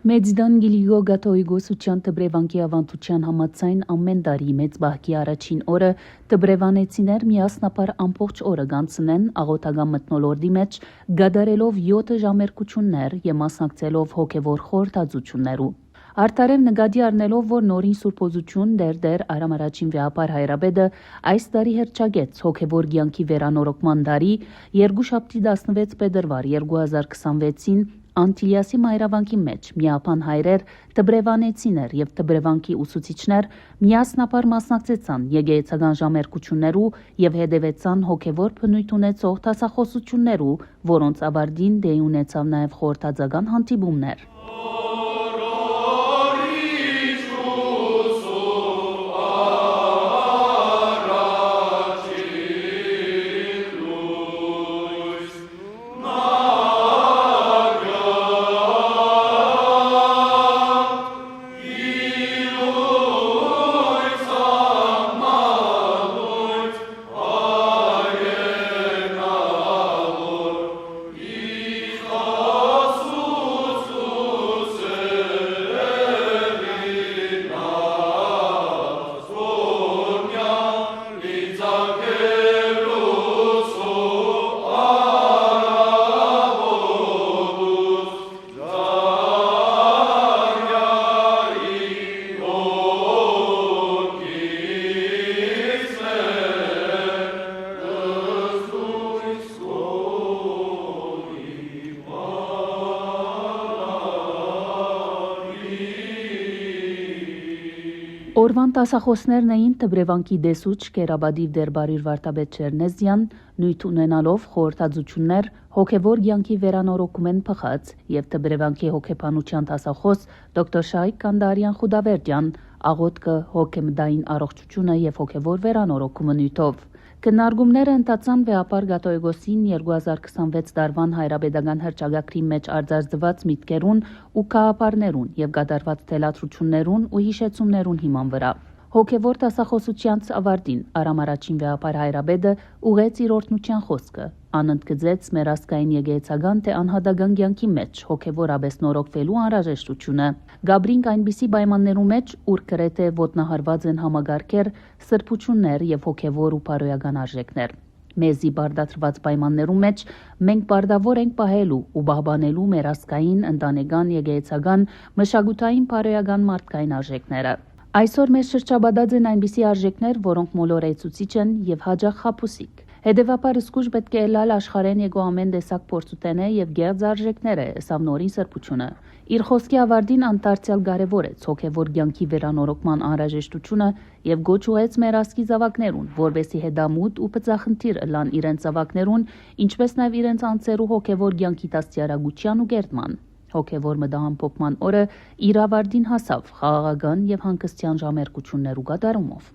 Մեծդան Գիլիգո Գաթոյգոսության Տբրևանքի ավանդության համաձայն ամեն տարի մեծ բահքի առաջին օրը տբրևանեցիներ միասնապար ամբողջ օրը գանցնեն աղոթական մթնոլորտի մեջ գադարելով 7 ժամերկություններ եւ մասնակցելով հոգեվոր խորհրդածություններու։ Արդարև նկատի առնելով, որ նորին սուրբոզություն դեր Արամ առաջին վեհապար Հայրաբեդը այս տարի հռչակեց հոգեվոր կյանքի վերանորոգման տարի 2/16 փետրվար 2026-ին Անտիլիասի մայրավանքի մեջ միապան հայրեր, տբրևանեցիներ եւ տբրևանքի ուսուցիչներ միասնապար մասնակցեցան եկեղեցական ժամերկություններու եւ հետևեցան հոգեվոր բնույթ ունեցող դասախոսություններու, որոնց ավարտին դե ունեցավ նաեւ խորհրդածական հանդիպումներ։ Օրվան տասախոսներն էին Տբրևանքի դեսուչ Կերաբադիվ դերբարիր Վարդապետ Չերնեզյան, նույթ ունենալով խորհրդածություններ հոգևոր կյանքի վերանորոգումեն փխած եւ Տբրևանքի հոգեբանության տասախոս դոկտոր Շահիկ Կանդարյան Խուդավերդյան աղոթքը հոգեմդային առողջությունը եւ հոգևոր վերանորոգումը նյութով։ Քննարկումները ընթացան վեհապար Գաթոյգոսին 2026 տարվան հայրաբեդական հռչակագրի մեջ արձանագրված միտքերուն ու գաղափարներուն եւ կատարված թելադրություններուն ու հիշեցումներուն հիման վրա։ Հոգևոր տասախոսությանց ավարտին Արամ առաջին վեհապար Հայրաբեդը ուղեց իր օրհնության խոսքը, անընդգծեց մեր ազգային եկեղեցական թե անհատական կյանքի մեջ հոգևոր աբես նորոգվելու անհրաժեշտությունը։ Գաբրինք այնպիսի պայմաններու մեջ, ուր գրեթե ոտնահարված են համագարկեր, սրբություններ եւ հոգևոր ու բարոյական արժեքներ։ Մեզի բարդացված պայմաններու մեջ մենք բարդավոր ենք պահելու ու բահբանելու մեր ազգային, ընտանեկան, եկեղեցական, մշակութային, բարոյական մարդկային արժեքները։ Այսօր մեզ շրջաբադած են այնպիսի արժեքներ, որոնք մոլորեցուցիչ են եւ հաջող խափուսիկ։ Հետևաբար զգուշ պետք է լալ աշխարհեն եկո ամեն տեսակ փորձուտենե եւ գեղձ արժեքները, ըսավ նորին սրբությունը։ Իր խոսքի ավարտին անդարձյալ կարևորեց հոգևոր կյանքի վերանորոգման անհրաժեշտությունը եւ գոչ ուղեց մեր ազգի զավակներուն, որբեսի հետամուտ ու բծախնդիր ըլան իրենց զավակներուն, ինչպես նաեւ իրենց անձերու հոգևոր կյանքի դաստիարակության ու կերտման։ Հոգևոր մտահամբոքման օրը իր ավարտին հասավ խաղաղական եւ հանգստյան ժամերկություններու կատարումով։